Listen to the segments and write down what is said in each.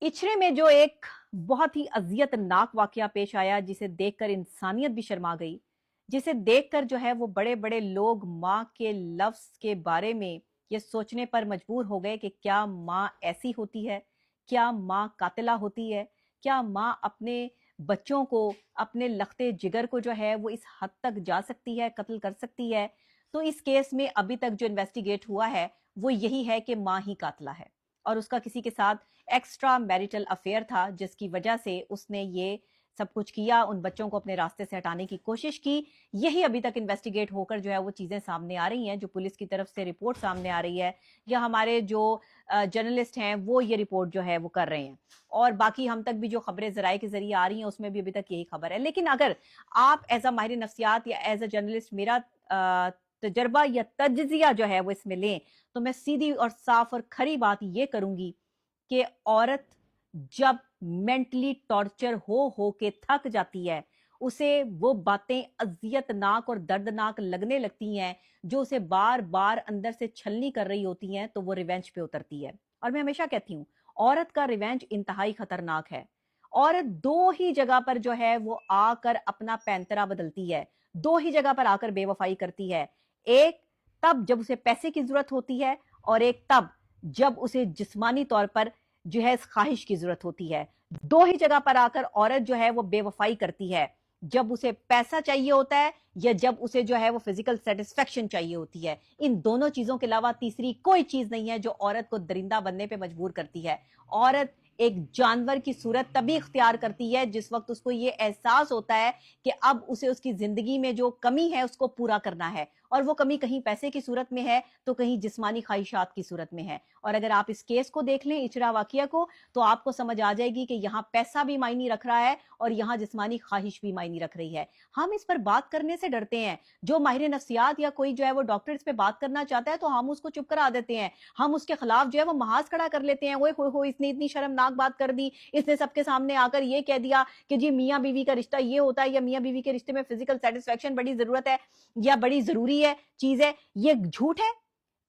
इचरे में जो एक बहुत ही अजियतनाक वाकया पेश आया, जिसे देखकर इंसानियत भी शर्मा गई, जिसे देखकर जो है वो बड़े बड़े लोग माँ के लफ्ज के बारे में ये सोचने पर मजबूर हो गए कि क्या माँ ऐसी होती है, क्या माँ कातिला होती है, क्या माँ अपने बच्चों को, अपने लखते जिगर को जो है वो इस हद तक जा सकती है, कत्ल कर सकती है। तो इस केस में अभी तक जो इन्वेस्टिगेट हुआ है वो यही है कि माँ ही कातिला है और उसका किसी के साथ एक्स्ट्रा मैरिटल अफेयर था, जिसकी वजह से उसने ये सब कुछ किया, उन बच्चों को अपने रास्ते से हटाने की कोशिश की। यही अभी तक इन्वेस्टिगेट होकर जो है वो चीजें सामने आ रही हैं, जो पुलिस की तरफ से रिपोर्ट सामने आ रही है, या हमारे जो जर्नलिस्ट हैं वो ये रिपोर्ट जो है वो कर रहे हैं। और बाकी हम तक भी जो खबरें जराए के जरिए आ रही हैं उसमें भी अभी तक यही खबर है। लेकिन अगर आप एज अ माहिर नफ्सियात या एज अ जर्नलिस्ट मेरा तजर्बा या तज्जिया जो है वो इसमें लें, तो मैं सीधी और साफ और खरी बात ये करूंगी कि औरत जब मेंटली टॉर्चर हो के थक जाती है, उसे वो बातें अजियतनाक और दर्दनाक लगने लगती हैं, जो उसे बार बार अंदर से छलनी कर रही होती हैं, तो वो रिवेंज पे उतरती है। और मैं हमेशा कहती हूं, औरत का रिवेंज इंतहाई खतरनाक है। औरत दो ही जगह पर जो है वो आकर अपना पैंतरा बदलती है, दो ही जगह पर आकर बेवफाई करती है। एक तब जब उसे पैसे की जरूरत होती है, और एक तब जब उसे जिस्मानी तौर पर जो है इस ख्वाहिश की जरूरत होती है। दो ही जगह पर आकर औरत जो है वो बेवफाई करती है, जब उसे पैसा चाहिए होता है या जब उसे जो है वो फिजिकल सेटिस्फेक्शन चाहिए होती है। इन दोनों चीजों के अलावा तीसरी कोई चीज नहीं है जो औरत को दरिंदा बनने पे मजबूर करती है। औरत एक जानवर की सूरत तभी इख्तियार करती है जिस वक्त उसको ये एहसास होता है कि अब उसे उसकी जिंदगी में जो कमी है उसको पूरा करना है, और वो कमी कहीं पैसे की सूरत में है तो कहीं जिस्मानी ख्वाहिशात की सूरत में है। और अगर आप इस केस को देख लें, इचरा वाकिया को, तो आपको समझ आ जाएगी कि यहाँ पैसा भी मायने रख रहा है और यहाँ जिस्मानी ख्वाहिश भी मायने रख रही है। हम इस पर बात करने से डरते हैं। जो माहिर नफ्सियात या कोई जो है वो डॉक्टर इस पर बात करना चाहता है तो हम उसको चुप करा देते हैं, हम उसके खिलाफ जो है वो महाज खड़ा कर लेते हैं। ओए हो इसने इतनी शर्मनाक बात कर दी, इसने सबके सामने आकर ये कह दिया कि जी मियाँ बीवी का रिश्ता ये होता है, या मियाँ बीवी के रिश्ते में फिजिकल सेटिस्फेक्शन बड़ी जरूरत है या बड़ी जरूरी है चीज है। ये झूठ है।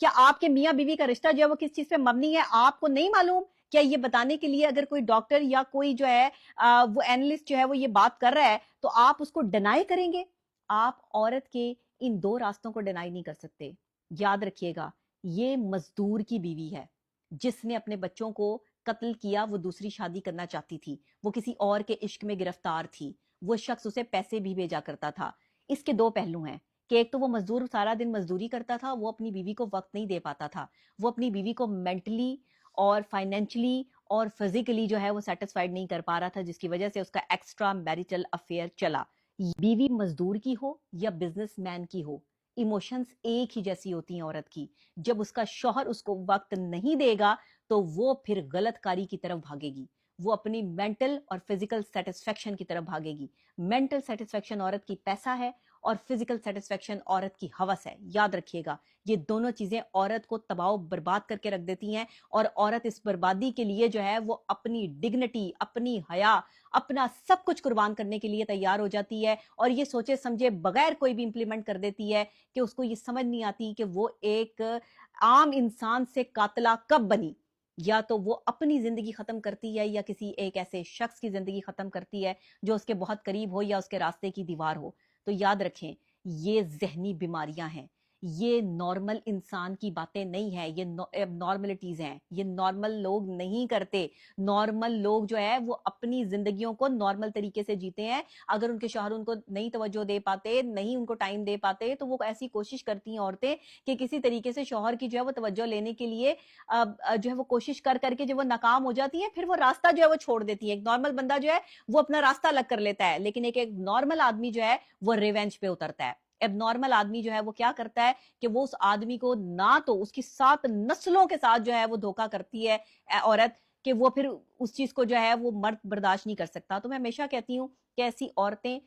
क्या आपके मियाँ बीवी का रिश्ता जो है वो किस चीज पे मबनी है आपको नहीं मालूम? क्या ये बताने के लिए अगर कोई डॉक्टर या कोई जो है वो एनालिस्ट जो है वो ये बात कर रहा है तो आप उसको डिनाई करेंगे? आप औरत के इन दो रास्तों को डिनाई नहीं कर सकते। याद रखिएगा, ये मजदूर की बीवी है जिसने अपने बच्चों को कत्ल किया। वो दूसरी शादी करना चाहती थी, वो किसी और के इश्क में गिरफ्तार थी, वो शख्स उसे पैसे भी भेजा करता था। इसके दो पहलू हैं कि एक तो वो मजदूर सारा दिन मजदूरी करता था, वो अपनी बीवी को वक्त नहीं दे पाता था, वो अपनी बीवी को मेंटली और फाइनेंशियली और फिजिकली जो है वो सेटिस्फाइड नहीं कर पा रहा था, जिसकी वजह से उसका एक्स्ट्रा मैरिटल अफेयर चला। बीवी मजदूर की हो या बिजनेसमैन की हो, इमोशंस एक ही जैसी होती हैं औरत की। जब उसका शौहर उसको वक्त नहीं देगा तो वो फिर गलतकारी की तरफ भागेगी, वो अपनी मेंटल और फिजिकल सेटिस्फेक्शन की तरफ भागेगी। मेंटल सेटिस्फेक्शन औरत की पैसा है और फिजिकल सेटिस्फेक्शन औरत की हवस है। याद रखिएगा, ये दोनों चीजें औरत को तबाह बर्बाद करके रख देती हैं, और औरत इस बर्बादी के लिए जो है वो अपनी डिग्निटी, अपनी हया, अपना सब कुछ कुर्बान करने के लिए तैयार हो जाती है, और ये सोचे समझे बगैर कोई भी इंप्लीमेंट कर देती है कि उसको ये समझ नहीं आती कि वो एक आम इंसान से कातला कब बनी। या तो वो अपनी जिंदगी खत्म करती है या किसी एक ऐसे शख्स की जिंदगी खत्म करती है जो उसके बहुत करीब हो या उसके रास्ते की दीवार हो। तो याद रखें, ये जहनी बीमारियां हैं, ये नॉर्मल इंसान की बातें नहीं है, ये एबनॉर्मलिटीज हैं, ये नॉर्मल लोग नहीं करते। नॉर्मल लोग जो है वो अपनी जिंदगियों को नॉर्मल तरीके से जीते हैं। अगर उनके शौहर उनको नहीं तवज्जो दे पाते, नहीं उनको टाइम दे पाते, तो वो ऐसी कोशिश करती हैं औरतें कि किसी तरीके से शौहर की जो है वो तवज्जो लेने के लिए जो है वो कोशिश कर करके जब वो नाकाम हो जाती है, फिर वो रास्ता जो है वो छोड़ देती है। एक नॉर्मल बंदा जो है वो अपना रास्ता अलग कर लेता है, लेकिन एक नॉर्मल आदमी जो है वो रिवेंज पे उतरता है। एबनॉर्मल आदमी जो है वो क्या करता है कि वो उस आदमी को, ना तो उसकी 7 नस्लों के साथ जो है वो धोखा करती है औरत, कि वो फिर उस चीज को जो है वो मर्द बर्दाश्त नहीं कर सकता। तो मैं हमेशा कहती हूँ कि ऐसी औरतें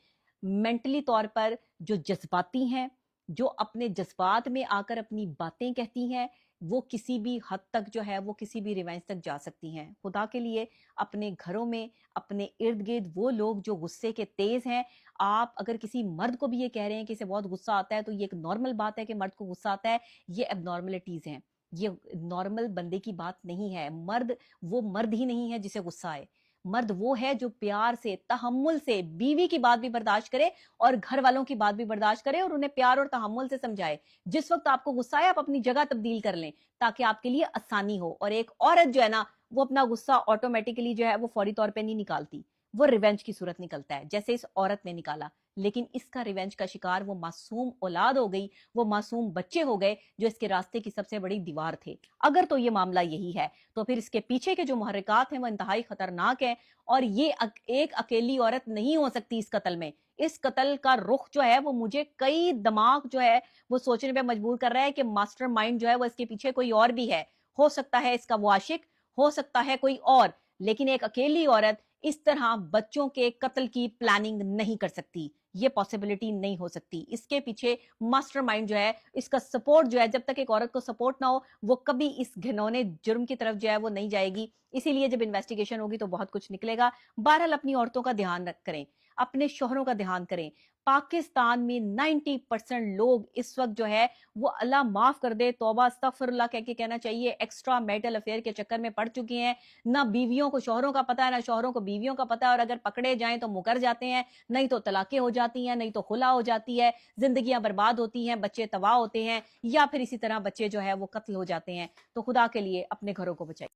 मेंटली तौर पर जो जज्बाती हैं, जो अपने जज्बात में आकर अपनी बातें कहती हैं, वो किसी भी हद तक जो है वो किसी भी रिवेंज तक जा सकती हैं। खुदा के लिए अपने घरों में, अपने इर्द गिर्द वो लोग जो गुस्से के तेज हैं, आप अगर किसी मर्द को भी ये कह रहे हैं कि इसे बहुत गुस्सा आता है, तो ये एक नॉर्मल बात है कि मर्द को गुस्सा आता है, ये एबनॉर्मलिटीज हैं। ये नॉर्मल बंदे की बात नहीं है। मर्द वो मर्द ही नहीं है जिसे गुस्सा आए। मर्द वो है जो प्यार से, तहम्मुल से बीवी की बात भी बर्दाश्त करे और घर वालों की बात भी बर्दाश्त करे और उन्हें प्यार और तहम्मुल से समझाए। जिस वक्त आपको गुस्सा आए आप अपनी जगह तब्दील कर लें ताकि आपके लिए आसानी हो। और एक औरत जो है ना, वो अपना गुस्सा ऑटोमेटिकली जो है वो फौरी तौर पे नहीं निकालती, वो रिवेंज की सूरत निकलता है, जैसे इस औरत ने निकाला। लेकिन इसका रिवेंज का शिकार वो मासूम औलाद हो गई, वो मासूम बच्चे हो गए जो इसके रास्ते की सबसे बड़ी दीवार थे। अगर तो ये मामला यही है तो फिर इसके पीछे के जो मुहर्रिकात हैं वो इंतहाई खतरनाक है। और ये एक अकेली औरत नहीं हो सकती इस कत्ल में। इस कत्ल का रुख जो है वो मुझे कई दिमाग जो है वो सोचने पे मजबूर कर रहा है कि मास्टरमाइंड जो है वो इसके पीछे कोई और भी है। हो सकता है इसका वो आशिक, हो सकता है कोई और, लेकिन एक अकेली औरत इस तरह बच्चों के कत्ल की प्लानिंग नहीं कर सकती। ये पॉसिबिलिटी नहीं हो सकती। इसके पीछे मास्टरमाइंड जो है, इसका सपोर्ट जो है, जब तक एक औरत को सपोर्ट ना हो वो कभी इस घिनौने जुर्म की तरफ जो है वो नहीं जाएगी। इसीलिए जब इन्वेस्टिगेशन होगी तो बहुत कुछ निकलेगा। बहरहाल अपनी औरतों का ध्यान करें, अपने शोहरों का ध्यान करें। पाकिस्तान में 90% लोग इस वक्त जो है वो अल्लाह माफ कर दे, तौबा अस्तगफिरुल्लाह कह के कहना चाहिए, एक्स्ट्रा मैरिटल अफेयर के चक्कर में पड़ चुके हैं। ना बीवियों को शोहरों का पता है, ना शोहरों को बीवियों का पता है, और अगर पकड़े जाएं तो मुकर जाते हैं, नहीं तो तलाकें हो जाती हैं, नहीं तो खुला हो जाती है, जिंदगियां बर्बाद होती हैं, बच्चे तबाह होते हैं, या फिर इसी तरह बच्चे जो है वो कत्ल हो जाते हैं। तो खुदा के लिए अपने घरों को बचाइए।